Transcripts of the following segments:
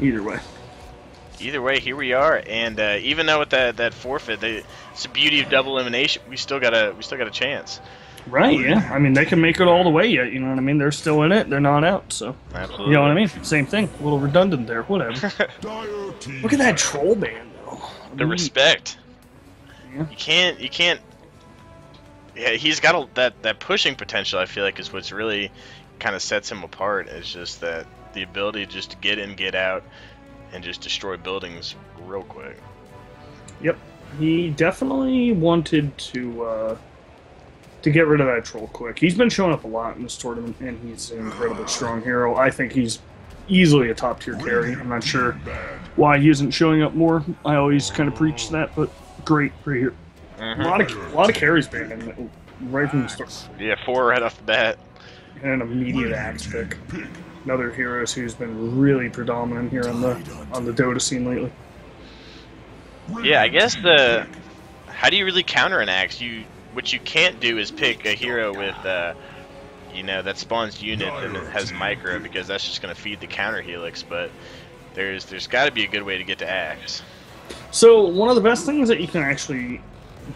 Either way. Either way, here we are, and even though with that forfeit, it's the beauty of double elimination. We still got a chance. Right, yeah. I mean, they can make it all the way yet, you know what I mean? They're still in it, they're not out, so... Absolutely. You know what I mean? Same thing. A little redundant there, whatever. Look at that troll band, though. The respect. Yeah. You can't... Yeah, he's got that pushing potential, I feel like, is what's really kind of sets him apart. It's just that the ability just to get in, get out, and just destroy buildings real quick. Yep. He definitely wanted to get rid of that troll quick. He's been showing up a lot in this tournament, and he's an incredibly strong hero. I think he's easily a top-tier carry. I'm not sure why he isn't showing up more. I always kind of preach that, but great here. A lot of carries, man, right from the start. Yeah, 4 right off the bat. And an immediate axe pick. Another hero who's been really predominant here on the Dota scene lately. Yeah, I guess how do you really counter an axe? What you can't do is pick a hero with that spawns unit and it has micro, because that's just going to feed the counter helix. But there's got to be a good way to get to axe. So one of the best things that you can actually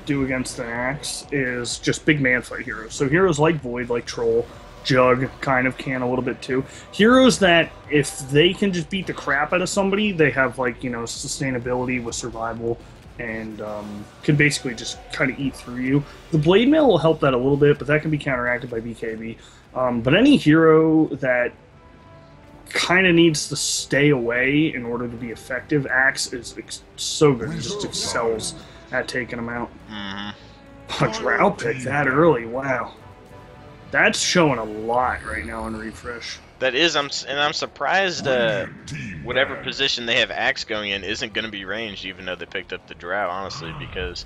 do against an axe is just big man fight heroes. So heroes like Void, like Troll, Jug kind of can a little bit too. Heroes that if they can just beat the crap out of somebody, they have like, you know, sustainability with survival and can basically just kind of eat through you. The Blade Mail will help that a little bit, but that can be counteracted by BKB. But any hero that kind of needs to stay away in order to be effective, Axe is so good. It just excels at taking them out. A Drow pick that early, wow. That's showing a lot right now in Refresh. That is, I'm surprised whatever position they have Axe going in isn't going to be ranged, even though they picked up the Drow, honestly, because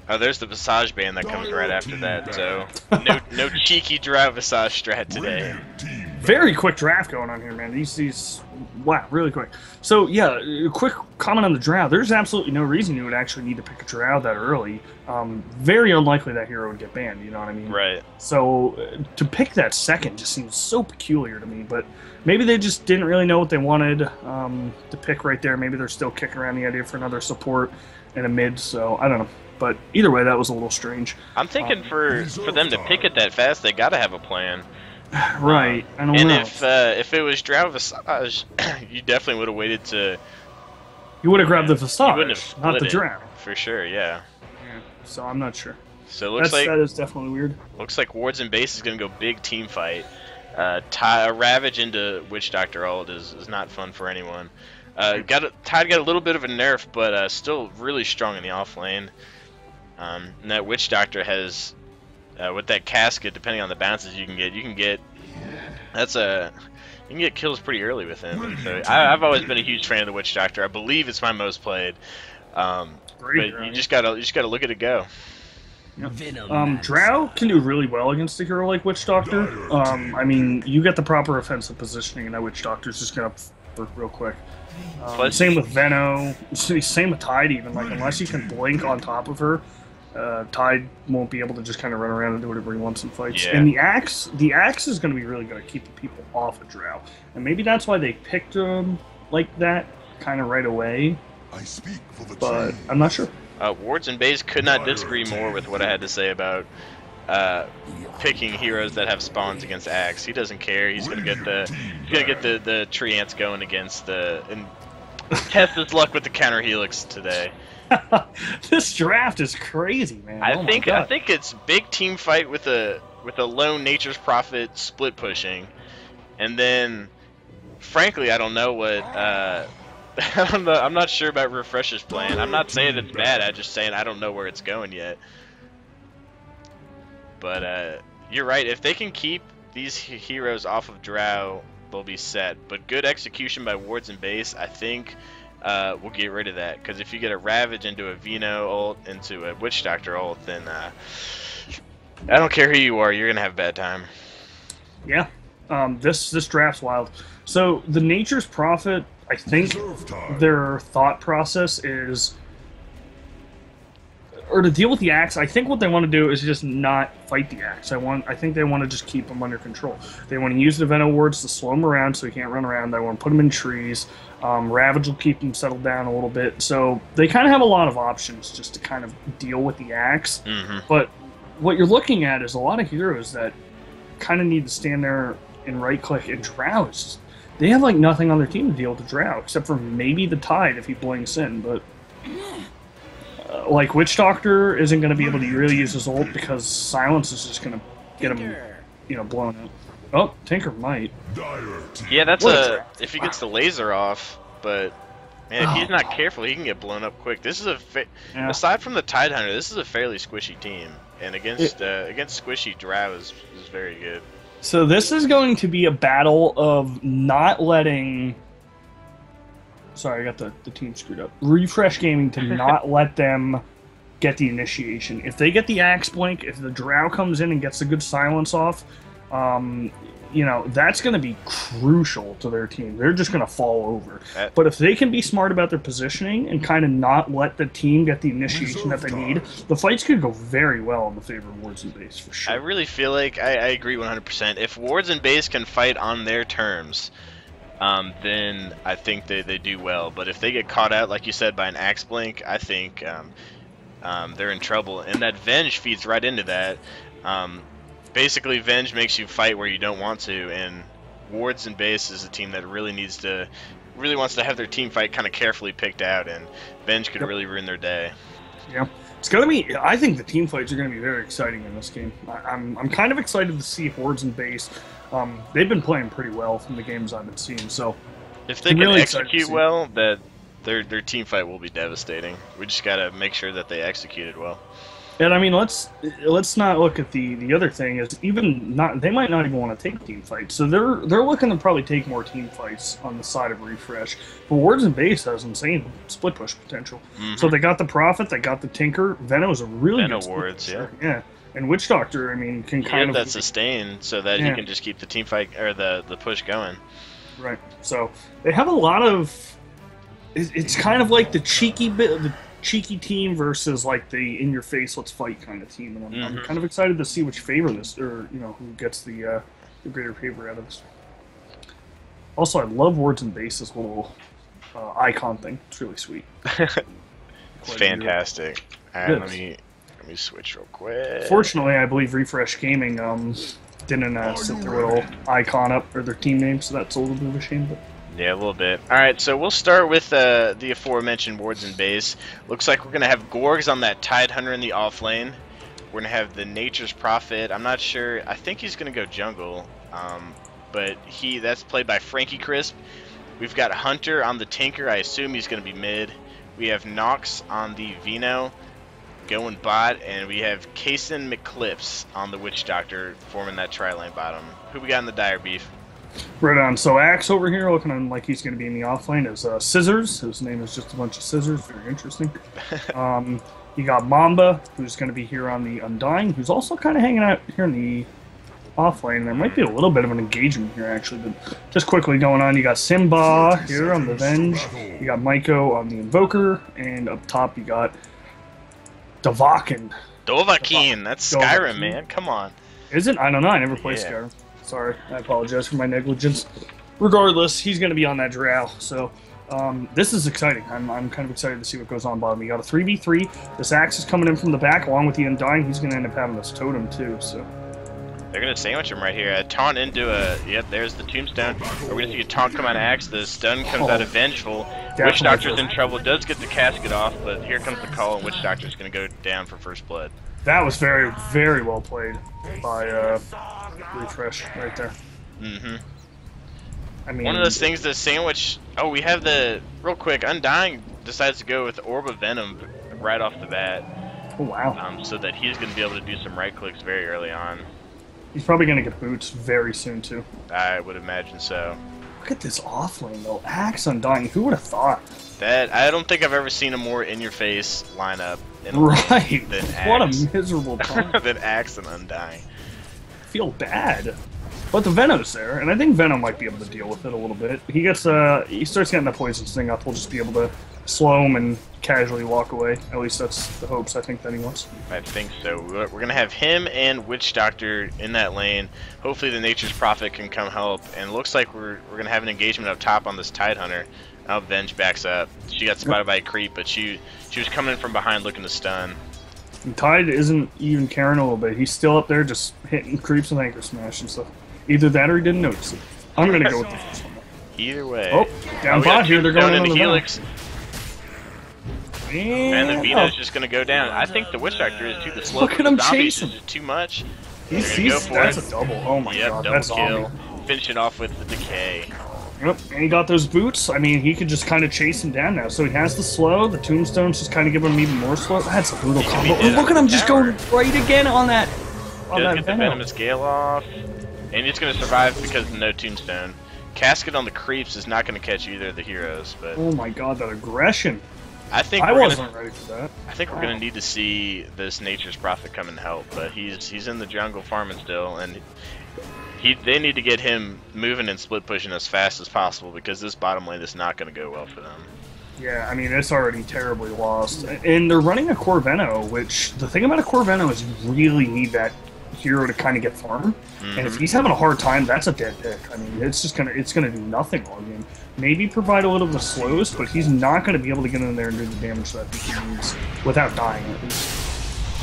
there's the Visage band that comes right after that, so no cheeky Drow Visage strat today. Very quick draft going on here, man. These wow, really quick. So yeah, a quick comment on the Drow. There's absolutely no reason you would actually need to pick a Drow that early. Very unlikely that hero would get banned, you know what I mean? Right. So to pick that second just seems so peculiar to me, but maybe they just didn't really know what they wanted to pick right there. Maybe they're still kicking around the idea for another support and a mid, so I don't know. But either way, that was a little strange. I'm thinking for them to pick it that fast, they got to have a plan. Right, I don't know. And if it was Drow Visage, you definitely would have waited to... You would have grabbed the Visage, not the Drow. For sure, yeah. So I'm not sure. So it looks like that is definitely weird. Looks like Wards and Base is going to go big team fight. A Ravage into Witch Doctor ult is not fun for anyone. Tide got a little bit of a nerf, but still really strong in the off lane. And that Witch Doctor has... with that casket, depending on the bounces you can get you can get kills pretty early with him. So I've always been a huge fan of the Witch Doctor. I believe it's my most played. But you just gotta look at it go. Yep. Drow can do really well against a hero like Witch Doctor. I mean, you get the proper offensive positioning, and that Witch Doctor's just gonna real quick. Same with Veno. Same with Tide, even. Like, unless you can blink on top of her, Tide won't be able to just kind of run around and do whatever he wants in fights. Yeah. And the axe is going to be really good at keeping people off of Drow. And maybe that's why they picked him like that kind of right away. But I'm not sure. Wards and Bays could not disagree more with what I had to say about picking heroes that have spawns against Axe. He doesn't care. He's gonna get the tree ants going against and test his luck with the counter helix today. This draft is crazy, man. I think it's big team fight with a lone Nature's Prophet split pushing, and then frankly I don't know what I'm not sure about Refresh's plan. I'm not saying it's bad. I'm just saying I don't know where it's going yet. But you're right. If they can keep these heroes off of Drow, they'll be set. But good execution by Wards and Base, I think. We'll get rid of that, because if you get a Ravage into a Veno ult, into a Witch Doctor ult, then I don't care who you are, you're gonna have a bad time. Yeah, this draft's wild. So the Nature's Prophet, I think their thought process is or to deal with the axe, I think what they want to do is just not fight the axe. I think they want to just keep him under control. They want to use the Venom wards to slow him around so he can't run around. They want to put him in trees. Ravage will keep him settled down a little bit. So they kind of have a lot of options just to kind of deal with the axe. But what you're looking at is a lot of heroes that kind of need to stand there and right-click and Drow. They have like nothing on their team to deal with the Drow, except for maybe the Tide if he blinks in, but... like, Witch Doctor isn't going to be able to really use his ult because Silence is just going to get him, you know, blown out. Oh, Tinker might. Yeah, that's if he gets the laser off, but man, if he's not careful, he can get blown up quick. This is aside from the Tide Hunter, this is a fairly squishy team, and against squishy Drow is very good. So this is going to be a battle of not letting... Sorry, I got the team screwed up. Refresh Gaming to not let them get the initiation. If they get the Axe Blink, if the Drow comes in and gets a good silence off, you know, that's going to be crucial to their team. They're just going to fall over. But if they can be smart about their positioning and kind of not let the team get the initiation that they need, the fights could go very well in the favor of Wards and Base, for sure. I really feel like, I agree 100%. If Wards and Base can fight on their terms... then I think they do well. But if they get caught out, like you said, by an Axe Blink, I think they're in trouble. And that Venge feeds right into that. Basically, Venge makes you fight where you don't want to, and Wards and Base is a team that really wants to have their team fight kind of carefully picked out, and Venge could really ruin their day. Yeah. It's gonna be. I think the team fights are gonna be very exciting in this game. I'm kind of excited to see Hordes and Base. They've been playing pretty well from the games I've been seeing. So if they can really execute well, that their team fight will be devastating. We just gotta make sure that they execute it well. And I mean, let's not look at the other thing is they might not even want to take team fights. So they're looking to probably take more team fights on the side of Refresh. But Wards and Base has insane split push potential. So they got the Prophet, they got the Tinker. Venom is a really good Wards, yeah. And Witch Doctor, I mean, can kind of that sustain so that you can just keep the team fight or the push going. Right. So they have a lot of. It's kind of like the cheeky team versus like the in-your-face let's fight kind of team, and I'm kind of excited to see which favor this, or you know, who gets the greater favor out of this. Also, I love Wards and Base's little icon thing. It's really sweet. It's fantastic. All right, let me switch real quick. Fortunately, I believe Refresh Gaming didn't set their little icon up or their team name, so that's a little bit of a shame. But yeah, a little bit. Alright, so we'll start with the aforementioned Wards and Base. Looks like we're going to have Gorgs on that Tide Hunter in the off lane. We're going to have the Nature's Prophet. I'm not sure. I think he's going to go jungle. But that's played by Frankie Crisp. We've got Hunter on the Tinker. I assume he's going to be mid. We have Nox on the Vino going bot. And we have Kaysen McClips on the Witch Doctor forming that tri-lane bottom. Who we got in the Dire Beef? Right on. So Axe over here, looking like he's going to be in the offlane, is Scissors, whose name is just a bunch of scissors. Very interesting. You got Mamba, who's going to be here on the Undying, who's also kind of hanging out here in the offlane. There might be a little bit of an engagement here, actually. But just quickly going on, you got Simba here on the Venge. You got Maiko on the Invoker. And up top, you got Dovahkiin. That's Skyrim, man. Come on. Is it? I don't know. I never played Skyrim. Sorry, I apologize for my negligence. Regardless, he's going to be on that Drow, so this is exciting. I'm kind of excited to see what goes on bottom. You got a 3v3. This Axe is coming in from the back, along with the Undying. He's going to end up having this Totem, too, so... They're going to sandwich him right here. A taunt into a... Yep, there's the Tombstone. We're going to see a taunt come out of Axe. The stun comes out of Vengeful. Witch Doctor's in trouble. Does get the casket off, but here comes the call, and Witch Doctor's going to go down for first blood. That was very, very well played by Refresh right there. I mean, one of those things, the sandwich... Oh, we have the... Real quick, Undying decides to go with Orb of Venom right off the bat. Oh, wow. So that he's going to be able to do some right clicks very early on. He's probably going to get boots very soon, too. I would imagine so. Look at this offlane, though. Axe Undying. Who would have thought? I don't think I've ever seen a more in-your-face lineup than Axe. What a miserable time. Than Axe and Undying. I feel bad. But the Venom's there, and I think Venom might be able to deal with it a little bit. He starts getting the Poison Sting up, we'll just be able to slow him and casually walk away. At least that's the hopes I think that he wants. I think so. We're going to have him and Witch Doctor in that lane. Hopefully the Nature's Prophet can come help. And it looks like we're going to have an engagement up top on this Tide Hunter. Now Venge backs up. She got spotted by a creep, but she was coming in from behind looking to stun. And Tide isn't even caring a little bit. He's still up there just hitting creeps with Anchor Smash and stuff. Either that or he didn't notice it. I'm going to go with the first one. Either way. Oh, down bot here. They're going in on the the Helix. And the Vino's just going to go down. I think the Witch Doctor is too. The slow Look at him zombies chasing. is too much. That's a double. Oh my god, double that's kill. zombie. Finish it off with the decay. Yep, and he got those boots. I mean, he could just kind of chase him down now. So he has the slow. The tombstone's just kind of giving him even more slow. That's a brutal combo. Oh, look at him just going right again on that. Just get the Venomous Gale off. And he's going to survive because of no tombstone. Casket on the creeps is not going to catch either of the heroes. But oh my god, that aggression. I think I wasn't ready for that. I think we're going to need to see this Nature's Prophet come and help. But he's in the jungle farming still. And they need to get him moving and split pushing as fast as possible because this bottom lane is not going to go well for them. Yeah, I mean, it's already terribly lost. And they're running a Corveno, which the thing about a Corveno is you really need that hero to kind of get farm. And if he's having a hard time, that's a dead pick. I mean, it's gonna do nothing all game. Maybe provide a little of the slows, but he's not gonna be able to get in there and do the damage that he needs without dying at least.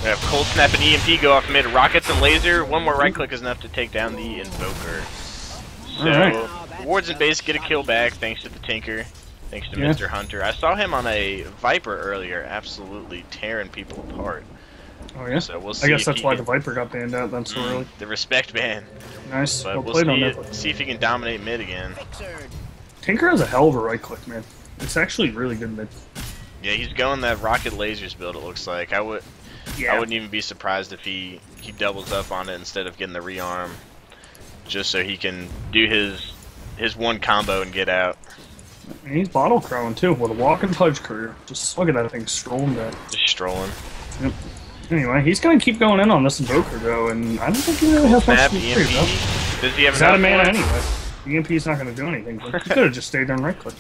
We have Cold Snap and EMP go off mid. Rockets and Laser. One more right click is enough to take down the Invoker. So Wards and base get a kill back thanks to the Tinker. Thanks to Mr. Hunter. I saw him on a Viper earlier, absolutely tearing people apart. Oh yeah? So we'll see. I guess that's why the Viper got banned out then so early. The respect ban. Nice. But Well we'll see if he can dominate mid again. Tinker has a hell of a right click, man. It's actually really good mid. Yeah, he's going that Rocket Lasers build, it looks like. I wouldn't even be surprised if he doubles up on it instead of getting the rearm. Just so he can do his one combo and get out. And he's bottle crowing too, with a walking Pudge Courier. Just look at that thing strolling there. Just strolling. Yep. Anyway, he's going to keep going in on this Invoker, though, and I don't think he really has much to do. Does he have he's out of mana anyway. The EMP's not going to do anything. But he could have just stayed there and right-clicked.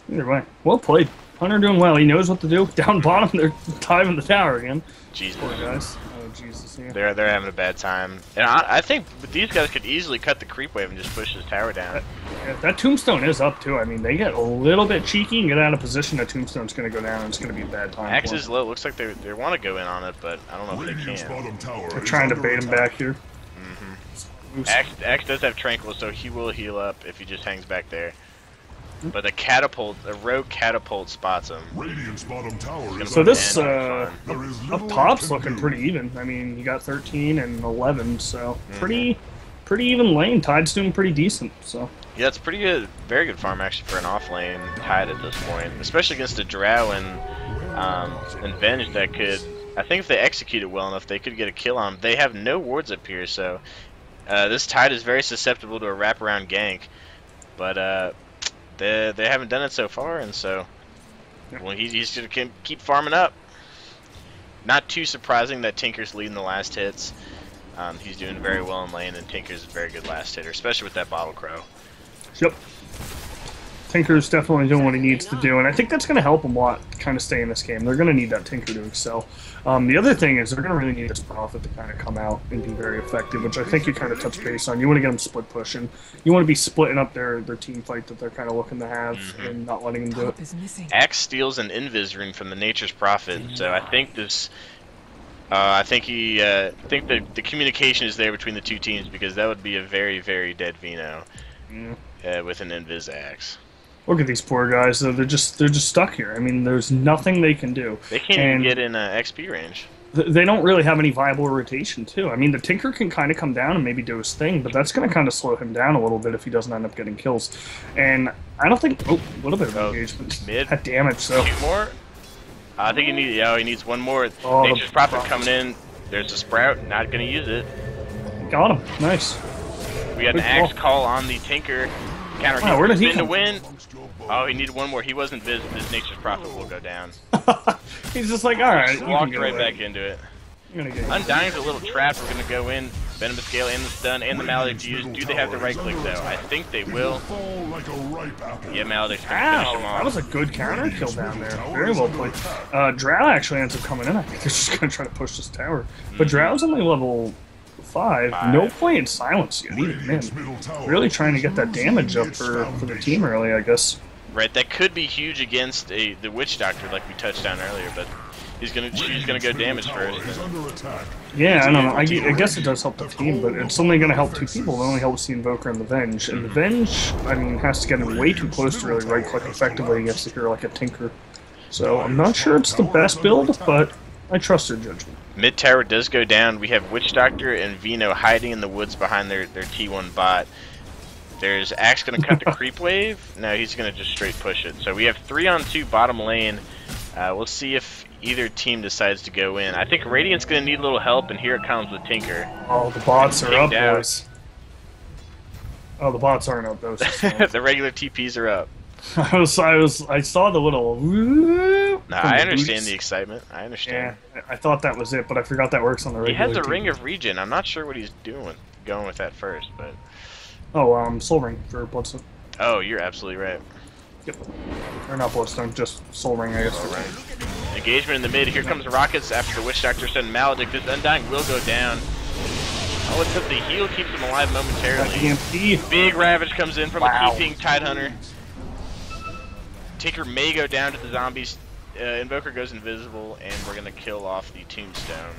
Either way, well played. Hunter doing well. He knows what to do. Down bottom, they're diving the tower again. Jesus. Poor guys. Oh, Jesus, yeah. They're having a bad time. And I think these guys could easily cut the creep wave and just push this tower down. That Tombstone is up, too. I mean, they get a little bit cheeky and get out of position. That Tombstone's going to go down, and it's going to be a bad time. Axe is low. Looks like they want to go in on it, but I don't know if they can. They're trying to bait him back here. Axe does have Tranquil, so he will heal up if he just hangs back there. But the rogue catapult spots him. So this up top's looking pretty even. I mean, you got 13 and 11, so pretty even lane. Tide's doing pretty decent. So yeah, it's pretty good, very good farm actually for an off lane Tide at this point, especially against a Drow and Venge that could. I think if they execute it well enough, they could get a kill on him. They have no wards up here, so this Tide is very susceptible to a wraparound gank, but they haven't done it so far, and so well, he's going to keep farming up. Not too surprising that Tinker's leading the last hits. He's doing very well in lane, and Tinker's a very good last hitter, especially with that Bottle Crow. Yep. Tinker's definitely doing what he needs to do, and I think that's going to help him a lot kind of stay in this game. They're going to need that Tinker to excel. The other thing is they're going to really need this Prophet to kind of come out and be very effective, which I think you kind of touch base on. You want to get them split pushing. You want to be splitting up their team fight that they're kind of looking to have and not letting them do it. Axe steals an Invis rune from the Nature's Prophet, so I think this... I think the communication is there between the two teams because that would be a very, very dead Vino with an Invis Axe. Look at these poor guys, though. They're just stuck here. I mean, there's nothing they can do. They can't even get in XP range. They don't really have any viable rotation, too. I mean, the Tinker can kind of come down and maybe do his thing, but that's going to kind of slow him down a little bit if he doesn't end up getting kills. And I don't think... Oh, a little bit of engagement. Mid. That damage, so... Two more? I think he needs one more. Oh, Nature's Prophet coming in. There's a Sprout. Not going to use it. Got him. Nice. We got an Axe call on the Tinker. Counter where did he come to win. Oh, he needed one more. He wasn't vis. This Nature's Prophet will go down. He's just like, alright. Walked right back into it. I'm gonna get Undying's a little trapped. We're going to go in. Venomous Gale and the stun and the Maledict fuse. Do they have the right click though? I think they will. Yeah, Maledict's gonna finish him off. That was a good counter kill down there. Very well played. Drow actually ends up coming in. I think they're just gonna try to push this tower. But Drow's only level 5. No play in silence yet either. Man, really trying to get that damage up for the team early, I guess. Right, that could be huge against the Witch Doctor, like we touched on earlier, but she's gonna go damage first. Yeah, I don't know. I guess it does help the team, but it's only gonna help 2 people. It only helps the Invoker and the Venge. And the Venge, I mean, has to get in way too close to really right-click effectively against a hero like a Tinker. So I'm not sure it's the best build, but I trust her judgment. Mid tower does go down. We have Witch Doctor and Vino hiding in the woods behind their T1 bot. There's Axe going to cut the creep wave. No, he's going to just straight push it. So we have 3-on-2 bottom lane. We'll see if either team decides to go in. I think Radiant's going to need a little help, and here it comes with Tinker. Oh, the bots are up, boys. Oh, the bots aren't up, those. The regular TPs are up. I saw the little. Nah, I understand the excitement. I understand. Yeah, I thought that was it, but I forgot that works on the regular. He has a Ring of Regen. I'm not sure what he's doing, going with that first, but. Oh, Soul Ring for Bloodstone. Oh, you're absolutely right. Yep. Or not Bloodstone, just Soul Ring, I guess. Oh, right. Engagement in the mid. Here comes the Rockets after the Witch Doctor sent Maledict. This Undying will go down. Oh, except the heal keeps him alive momentarily. Big Ravage comes in from a keeping Tidehunter. Tinker may go down to the zombies. Invoker goes invisible, and we're going to kill off the Tombstone.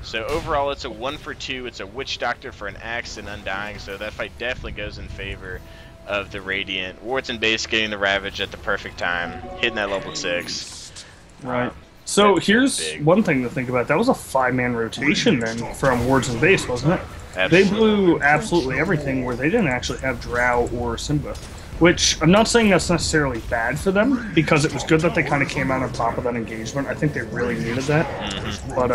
So overall, it's a 1 for 2. It's a Witch Doctor for an Axe and Undying, so that fight definitely goes in favor of the Radiant. Wards and Base getting the Ravage at the perfect time, hitting that level 6. Right. So here's one thing to think about. That was a 5-man rotation then from Wards and Base, wasn't it? Absolutely. They blew absolutely everything where they didn't actually have Drow or Simba. Which, I'm not saying that's necessarily bad for them, because it was good that they kind of came out on top of that engagement. I think they really needed that. But,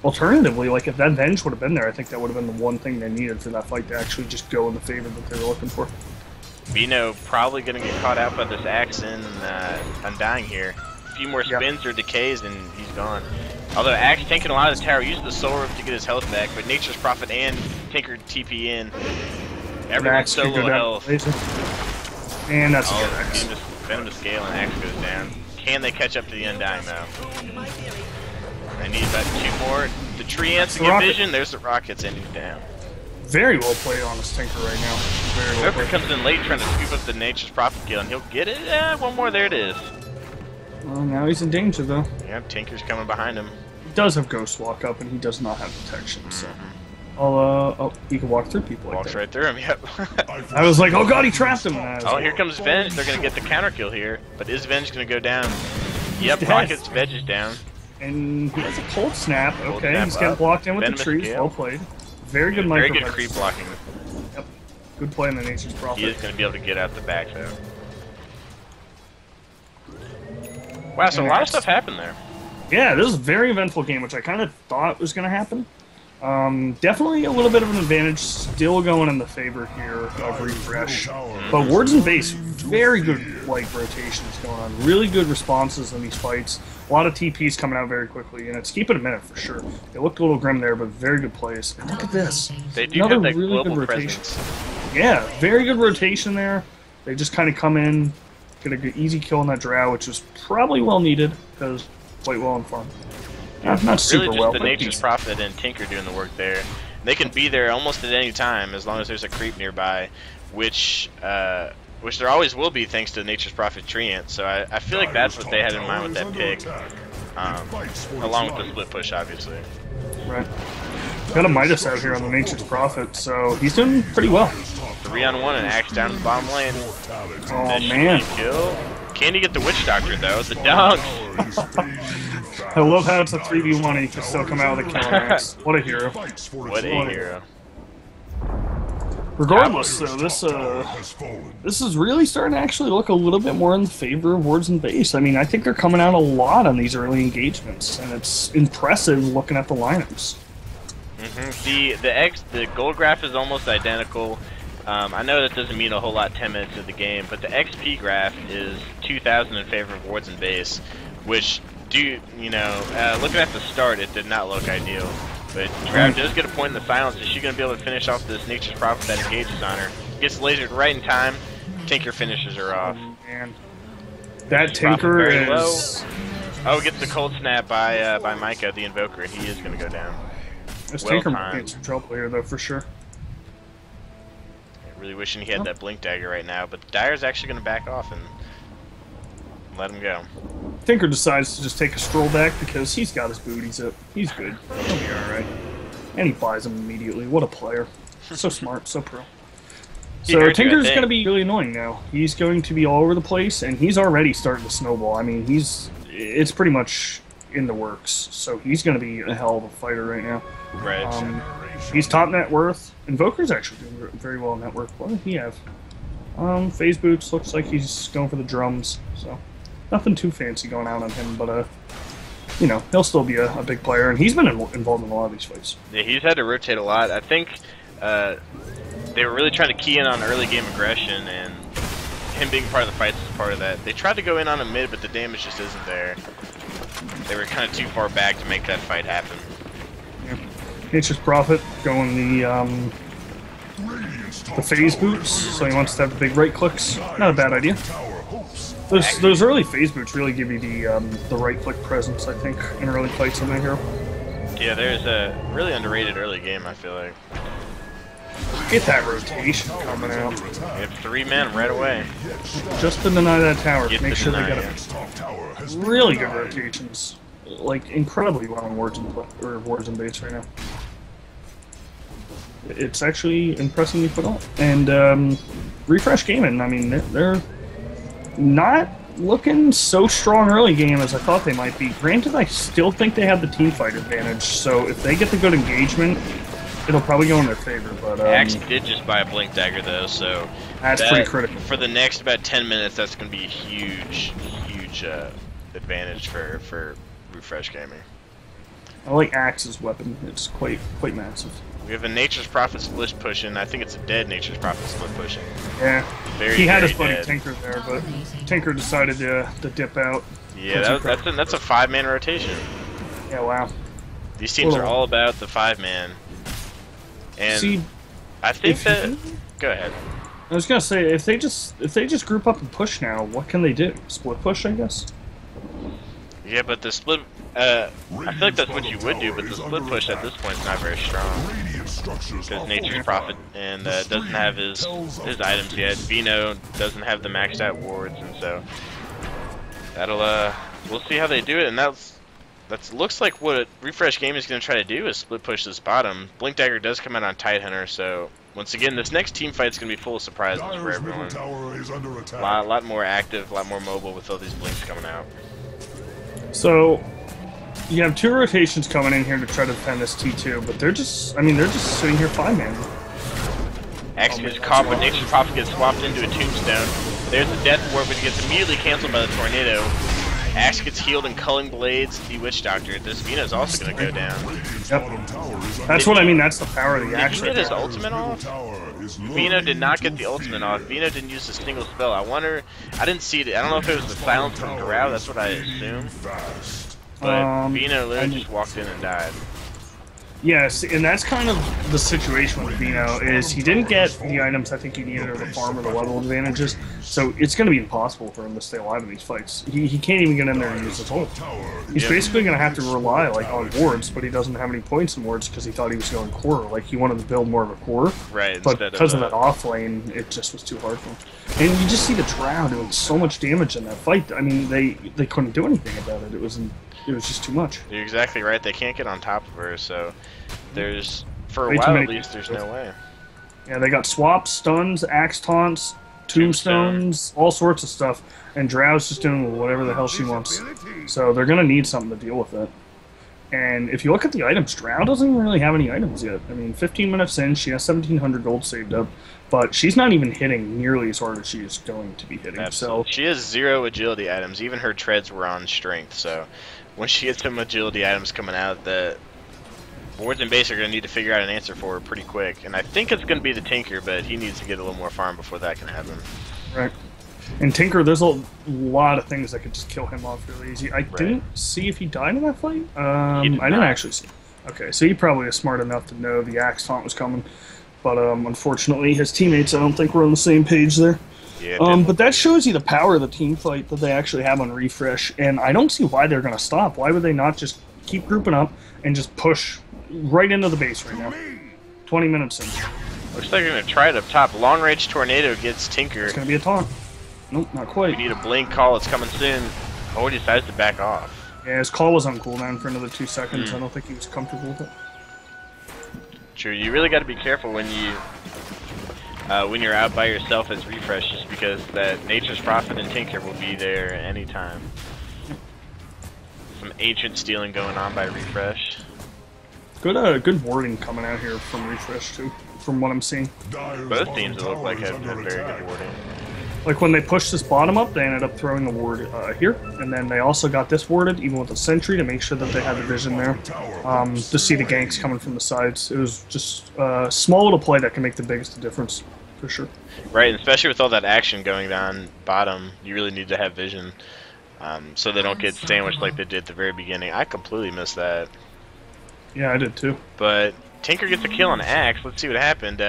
alternatively, like, if that Venge would have been there, I think that would have been the one thing they needed for that fight to actually just go in the favor that they were looking for. Vino probably going to get caught out by this Axe and Undying here. A few more spins or decays and he's gone. Although Axe taking a lot of the tower, used the Soul Rope to get his health back, but Nature's Prophet and Tinker TP in. Everyone's so low health. And that's a good Axe. Venomous Gale and Axe goes down. Can they catch up to the Undying though? I need about 2 more. The tree ants to get vision. There's the Rockets and he's down. Very well played on this Tinker right now. Very well played. Comes in late trying to scoop up the Nature's Prophet kill and he'll get it. One more. There it is. Well, now he's in danger though. Yeah, Tinker's coming behind him. He does have Ghost Walk up and he does not have protection, so. Oh, he can walk through people like Walks right through him, yep. I was like, oh god, he trapped him! Oh, here comes Venge. They're going to get the counter kill here. But is Venge going to go down? Yep, Rocket's Venge is down. And he has a Cold Snap. Okay, he's getting blocked in with the trees. Well played. Very good micro. Very good creep blocking. Yep. Good play in the Nature's Prophet. He is going to be able to get out the back, though. Wow, so a lot of stuff happened there. Yeah, this is a very eventful game, which I kind of thought was going to happen. Definitely a little bit of an advantage, still going in the favor here of Refresh. But Wards and Base, very good like rotations going on. Really good responses in these fights. A lot of TPs coming out very quickly, and it's keeping a minute for sure. They looked a little grim there, but very good plays. And look at this. They do have that really global presence. Yeah, very good rotation there. They just kind of come in, get a good easy kill on that Drow, which was probably well needed, because quite well on farm. Not super really just well, the Nature's Prophet and Tinker doing the work there. They can be there almost at any time as long as there's a creep nearby, which there always will be thanks to Nature's Prophet Treant. So I feel like that's what they had in mind with that pick, along with the split push, obviously. Right. Got a Midas out here on the Nature's Prophet, so he's doing pretty well. 3-on-1 and Axe down to the bottom lane. Oh man! Kill. Can he get the Witch Doctor though? The dunk. I love how it's a 3v1 and he can still come out with a kill on Axe. What a hero. What a hero. Regardless, though, this is really starting to actually look a little bit more in favor of Wards and Base. I mean, I think they're coming out a lot on these early engagements, and it's impressive looking at the lineups. The gold graph is almost identical. I know that doesn't mean a whole lot 10 minutes of the game, but the XP graph is 2,000 in favor of Wards and Base, which looking at the start, it did not look ideal. But Trav does get a point in the silence. Is she going to be able to finish off this Nature's Prophet that engages on her? Gets lasered right in time. Tinker finishes her off. Man. That Tinker is... Low. Oh, gets the cold snap by Micah, the Invoker, and he is going to go down. This Tinker might be in some trouble here, though, for sure. Really wishing he had that Blink Dagger right now, but Dyer's actually going to back off and let him go. Tinker decides to just take a stroll back because he's got his booties up. He's good. He'll be alright. And he buys them immediately. What a player. So smart, so pro. So Tinker's going to be really annoying now. He's going to be all over the place, and he's already starting to snowball. I mean, it's pretty much in the works. So he's going to be a hell of a fighter right now. Right. He's top net worth. Invoker's actually doing very well in net worth. What did he have? Phase boots. Looks like he's going for the drums. So nothing too fancy going out on him, but you know, he'll still be a big player, and he's been involved in a lot of these fights. Yeah, he's had to rotate a lot. I think they were really trying to key in on early game aggression, and him being part of the fights is part of that. They tried to go in on a mid, but the damage just isn't there. They were kind of too far back to make that fight happen. Yeah. Nature's Prophet going the phase boots, so he wants to have the big right clicks. Not a bad idea. Those early phase boots really give you the right click presence, I think, in early fights on my hero. Yeah, there's a really underrated early game, I feel like. Get that rotation coming out. We have 3 men right away. Just to deny that tower. Make sure deny, they got really good rotations. Like, incredibly well in wards and baits right now. It's actually impressively put on. And Refresh Gaming, I mean, they're not looking so strong early game as I thought they might be. Granted, I still think they have the team fight advantage, so if they get the good engagement, it'll probably go in their favor. But Axe did just buy a Blink Dagger, though, so that's pretty critical. For the next about 10 minutes, that's going to be a huge advantage for Refresh Gaming. I like Axe's weapon. It's quite massive. We have a Nature's Prophet split pushing. I think it's a dead Nature's Prophet split pushing. Yeah. He had his buddy Tinker there, but Tinker decided to dip out. Yeah, that's a 5-man rotation. Yeah, wow. These teams are all about the 5-man. And see, I think that... Go ahead. I was gonna say, if they just group up and push now, what can they do? Split push, I guess? Yeah, but the split... I feel like that's what you would do, but the split push at this point is not very strong. Because Nature's Prophet and doesn't have his items yet. Vino doesn't have the maxed out wards, and so that'll we'll see how they do it. And that looks like what Refresh Game is going to try to do is split push this bottom. Blink Dagger does come out on Tidehunter, so once again, this next team fight is going to be full of surprises for everyone. A lot more active, a lot more mobile with all these blinks coming out. So you have 2 rotations coming in here to try to defend this T2, but they're just sitting here 5-man. Axe gets caught, but Nature's Prophet gets swapped into a tombstone. There's the death ward, but he gets immediately canceled by the tornado. Axe gets healed and Culling Blades the Witch Doctor. This Vino's also going to go down. Yep. That's what I mean, that's the power of the Axe. Did he get his ultimate off? Vino did not get the ultimate off. Vino didn't use a single spell. I didn't see it. I don't know if it was the silence from Garou, that's what I assume. But Vino literally just walked in and died. Yes, and that's kind of the situation with Vino, is he didn't get the items I think he needed or the farm or the level advantages, so it's going to be impossible for him to stay alive in these fights. He can't even get in there and use his ult. He's basically going to have to rely on wards, but he doesn't have any points in wards because he thought he was going core. Like, he wanted to build more of a core, right? But because of that off lane, it just was too hard for him. And you just see the Drow doing so much damage in that fight. I mean, they couldn't do anything about it. It was just too much. You're exactly right. They can't get on top of her, so there's, for a while at least, there's no way. Yeah, they got swaps, stuns, axe taunts, tombstones, all sorts of stuff, and Drow's just doing whatever the hell she wants. So they're going to need something to deal with it. And if you look at the items, Drow doesn't even really have any items yet. I mean, 15 minutes in, she has 1,700 gold saved up, but she's not even hitting nearly as hard as she is going to be hitting. Absolutely. So she has 0 agility items. Even her treads were on strength, so when she gets some agility items coming out, the boards and base are going to need to figure out an answer for her pretty quick. And I think it's going to be the Tinker, but he needs to get a little more farm before that can happen. Right. And Tinker, there's a lot of things that could just kill him off really easy. I didn't see if he died in that fight. I didn't actually see. Okay, so he probably is smart enough to know the axe taunt was coming, but unfortunately his teammates, I don't think we're on the same page there. Yeah. But that shows you the power of the team fight that they actually have on refresh, and I don't see why they're going to stop. Why would they not just keep grouping up and just push right into the base right now? 20 minutes in. Looks like they're going to try it up top. Long range tornado gets Tinker. It's going to be a taunt. Nope, not quite. We need a blink call. It's coming soon. Oh, he decides to back off. Yeah, his call was on cooldown for another 2 seconds. I don't think he was comfortable with it. True. You really got to be careful when you're out by yourself as refresh, just because that Nature's Prophet and Tinker will be there at any time. Some ancient stealing going on by refresh. Good warding coming out here from refresh too, from what I'm seeing. Both teams look like have very good warding. Like when they pushed this bottom up, they ended up throwing the ward here, and then they also got this warded, even with the sentry, to make sure that they had the vision there, to see the ganks coming from the sides. It was just a small little play that can make the biggest difference, for sure. Right, and especially with all that action going on bottom, you really need to have vision, so they don't get sandwiched like they did at the very beginning. I completely missed that. Yeah, I did too. But Tinker gets a kill on Axe. Let's see what happened.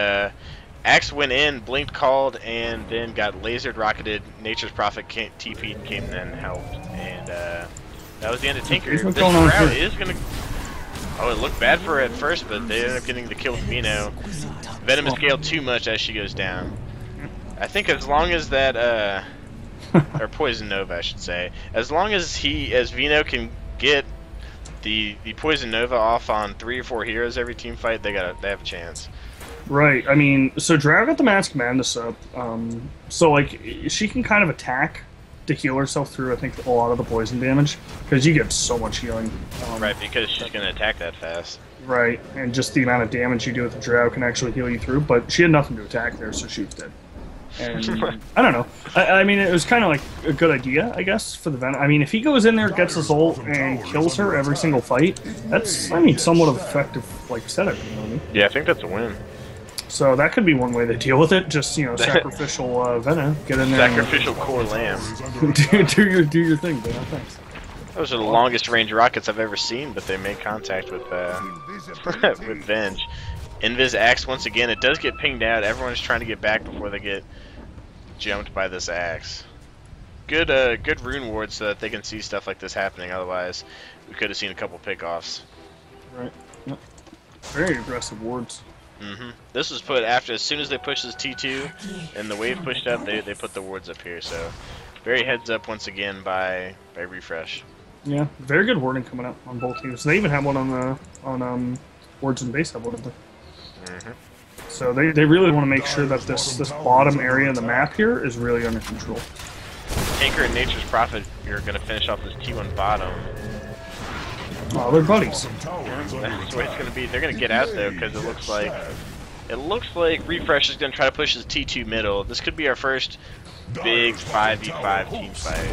Axe went in, blinked, called, and then got lasered, rocketed. Nature's Prophet TP'd, came in and helped. And that was the end of Tinker. This route is going to... Oh, it looked bad for her at first, but they ended up getting the kill with Vino. Venom is scaled too much as she goes down. I think as long as that... or Poison Nova, I should say. As long as Vino can get the Poison Nova off on 3 or 4 heroes every team fight, they have a chance. Right. I mean, so Drow got the Mask Madness up, so like she can kind of attack to heal herself through, I think, a lot of the poison damage, because you get so much healing. Right, because she's going to attack that fast. Right, and just the amount of damage you do with the Drow can actually heal you through, but she had nothing to attack there, so she was dead. And I don't know. I mean, it was kind of like a good idea, I guess, for the Venom. I mean, if he goes in there, gets his ult, and kills her every single fight, that's, I mean, somewhat of effective, like, setup, you know what I mean? Yeah, I think that's a win. So that could be one way to deal with it. Just, you know, sacrificial Venom. Get in there. Sacrificial core lamb. do your thing, Venom. Thanks. Those are the longest range rockets I've ever seen, but they made contact with with Venge. Invis axe once again. It does get pinged out. Everyone's trying to get back before they get jumped by this axe. Good rune ward so that they can see stuff like this happening. Otherwise, we could have seen a couple pickoffs. Right. Yep. Very aggressive wards. This was put after, as soon as they pushed this T2 and the wave pushed up, they put the wards up here. So very heads up once again by refresh. Yeah, very good warding coming up on both teams. They even have one on wards and base level, didn't they? So they really want to make sure that this bottom area of the map here is really under control. Tinker and Nature's Prophet are going to finish off this T1 bottom. Oh, they're buddies. That's the way it's going to be. They're going to get out though, because it looks like Refresh is going to try to push his T2 middle. This could be our first big 5v5 team fight.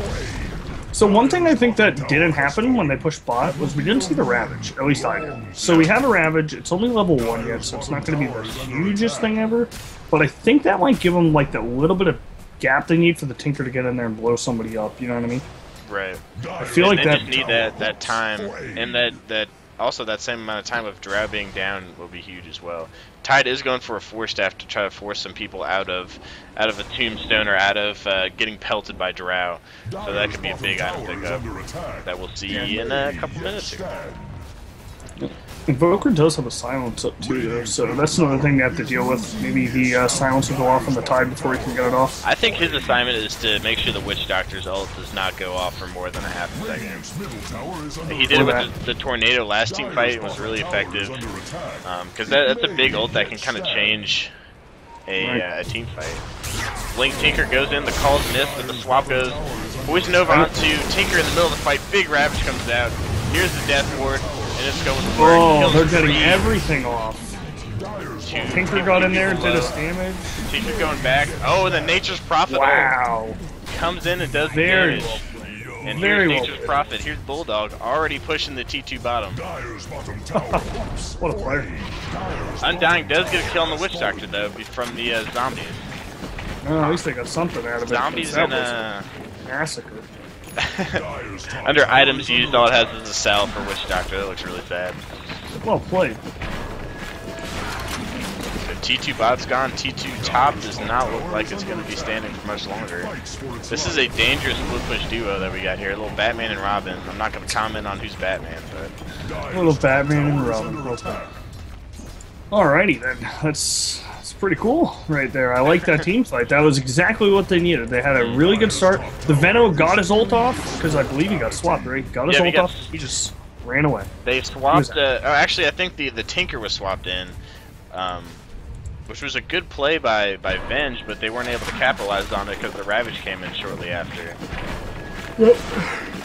So one thing I think that didn't happen when they pushed bot was we didn't see the Ravage. At least I did. So we have a Ravage. It's only level 1 yet, so it's not going to be the hugest thing ever. But I think that might give them like that little bit of gap they need for the Tinker to get in there and blow somebody up. You know what I mean? Right. I feel like they that just need that time, and that also that same amount of time of Drow being down will be huge as well. Tide is going for a Force Staff to try to force some people out of a Tombstone or out of getting pelted by Drow. So that could be a big item pickup that we'll see in a couple minutes here. Invoker does have a silence up too, though, so that's another thing they have to deal with. Maybe the silence will go off on the Tide before he can get it off. I think his assignment is to make sure the Witch Doctor's ult does not go off for more than a half a second. He did it with the Tornado last team fight. It was really effective, because that's a big ult that can kind of change a team fight. Blink Tinker goes in, the call's missed, but the swap goes Poison Nova onto Tinker in the middle of the fight. Big Ravage comes out. Here's the Death Ward. And it's going for it. They're getting everything off. Tinker got in there, did his damage. Tinker going back. Oh, and the Nature's Prophet comes in and does damage. And here's Nature's Prophet. Here's Bulldog already pushing the T2 bottom. What a player. Undying does get a kill on the Witch Doctor, though, from the zombies. At least they got something out of it. Zombies in a massacre. Under items used, all it has is a salve for Witch Doctor. That looks really sad. Well played. The T2 bot's gone. T2 top does not look like it's going to be standing for much longer. This is a dangerous split push duo that we got here. A little Batman and Robin. I'm not going to comment on who's Batman, but... A little Batman and Robin. Alrighty then. That's pretty cool right there. I like that team fight. That was exactly what they needed. They had a really good start. The Venom got his ult off, because I believe he got swapped, right? Got his ult off. He just ran away. They swapped... actually, I think the Tinker was swapped in. Which was a good play by Venge, but they weren't able to capitalize on it because the Ravage came in shortly after. Yep.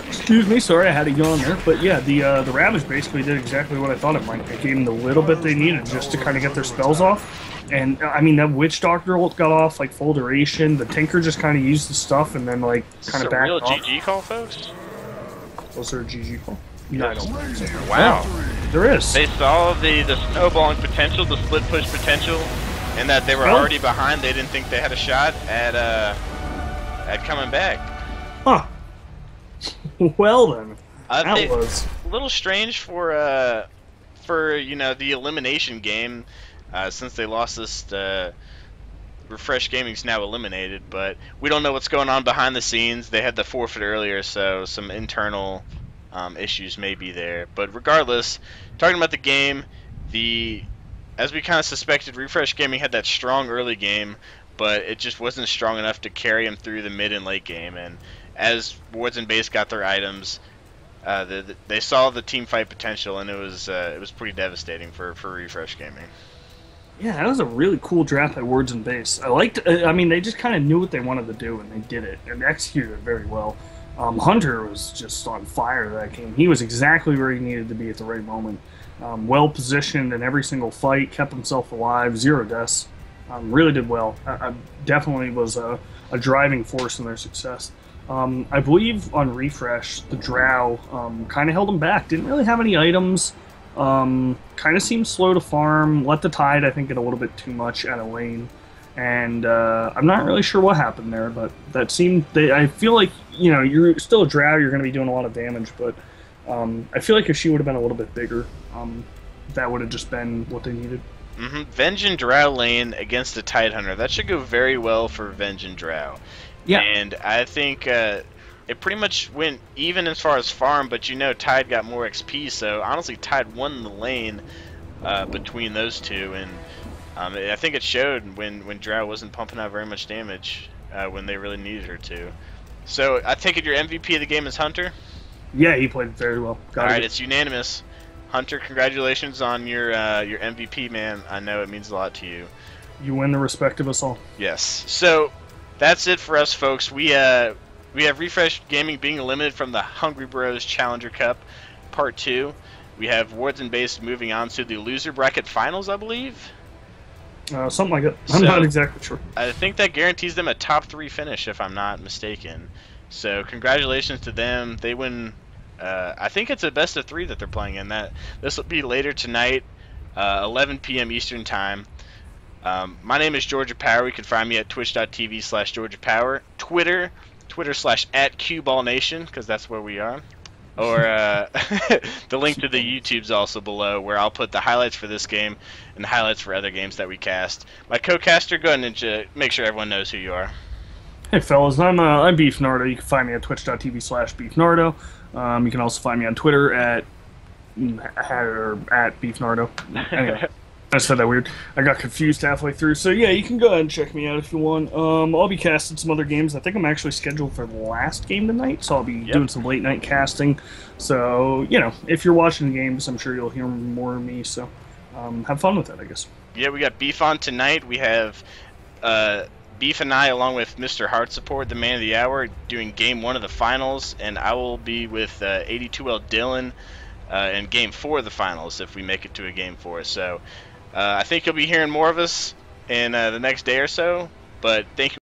Excuse me, sorry I had to yawn there, but yeah, the Ravage basically did exactly what I thought it might. It gave them the little bit they needed just to kind of get their spells off. And I mean, that Witch Doctor ult got off like full duration. The Tinker just kind of used the stuff and then like kind of backed off. Is this a real GG call, folks? Was there a GG call? No, I don't think so. Wow. Oh, there is. They saw the snowballing potential, the split push potential, and that they were already behind. They didn't think they had a shot at coming back. Huh. Well then, that was a little strange for you know, the elimination game, since they lost this. Refresh Gaming's now eliminated, but we don't know what's going on behind the scenes. They had the forfeit earlier, so some internal issues may be there. But regardless, talking about the game, as we kind of suspected, Refresh Gaming had that strong early game, but it just wasn't strong enough to carry them through the mid and late game. And as Wards and Base got their items, they saw the team fight potential, and it was pretty devastating for Refresh Gaming. Yeah, that was a really cool draft by Wards and Base. I liked. I mean, they just kind of knew what they wanted to do, and they did it and executed it very well. Hunter was just on fire that game. He was exactly where he needed to be at the right moment. Well positioned in every single fight, kept himself alive, 0 deaths. Really did well. Definitely was a driving force in their success. I believe on Refresh, the Drow kind of held him back. Didn't really have any items. Kind of seemed slow to farm. Let the Tide, I think, get a little bit too much out of lane. And I'm not really sure what happened there, but that seemed... I feel like, you know, you're still a Drow, you're going to be doing a lot of damage, but I feel like if she would have been a little bit bigger, that would have just been what they needed. Venge and Drow lane against the Tidehunter. That should go very well for Venge and Drow. Yeah. And I think it pretty much went even as far as farm, but you know Tide got more XP, so honestly Tide won the lane between those two, and I think it showed when Drow wasn't pumping out very much damage when they really needed her to. So I take it your MVP of the game is Hunter? Yeah, he played very well. Alright, it's unanimous. Hunter, congratulations on your MVP, man. I know it means a lot to you. You win the respect of us all. Yes. So that's it for us, folks. We have Refresh Gaming being eliminated from the Hungry Bros Challenger Cup Part 2. We have Wards and Base moving on to the loser bracket finals, I believe. Something like that. I'm not exactly sure. I think that guarantees them a top 3 finish, if I'm not mistaken. So congratulations to them. They win. I think it's a best of 3 that they're playing in. This will be later tonight, 11 p.m. Eastern Time. My name is Georgia Power. You can find me at twitch.tv/GeorgiaPower. Twitter /@QBallNation, because that's where we are. Or the link to the YouTube's also below, where I'll put the highlights for this game and the highlights for other games that we cast. My co-caster, go ahead and make sure everyone knows who you are. Hey fellas, I'm Beef Nardo. You can find me at twitch.tv/BeefNardo. You can also find me on Twitter at Beef Nardo. Anyway, I said that weird. I got confused halfway through. So yeah, you can go ahead and check me out if you want. I'll be casting some other games. I think I'm actually scheduled for the last game tonight, so I'll be doing some late night casting. So, you know, if you're watching the games, I'm sure you'll hear more of me. So have fun with that, I guess. Yeah, we got Beef on tonight. We have Beef and I, along with Mr. Hardsupport, the man of the hour, doing Game 1 of the finals, and I will be with 82L Dylan in Game 4 of the finals if we make it to a Game 4. So I think you'll be hearing more of us in the next day or so, but thank you.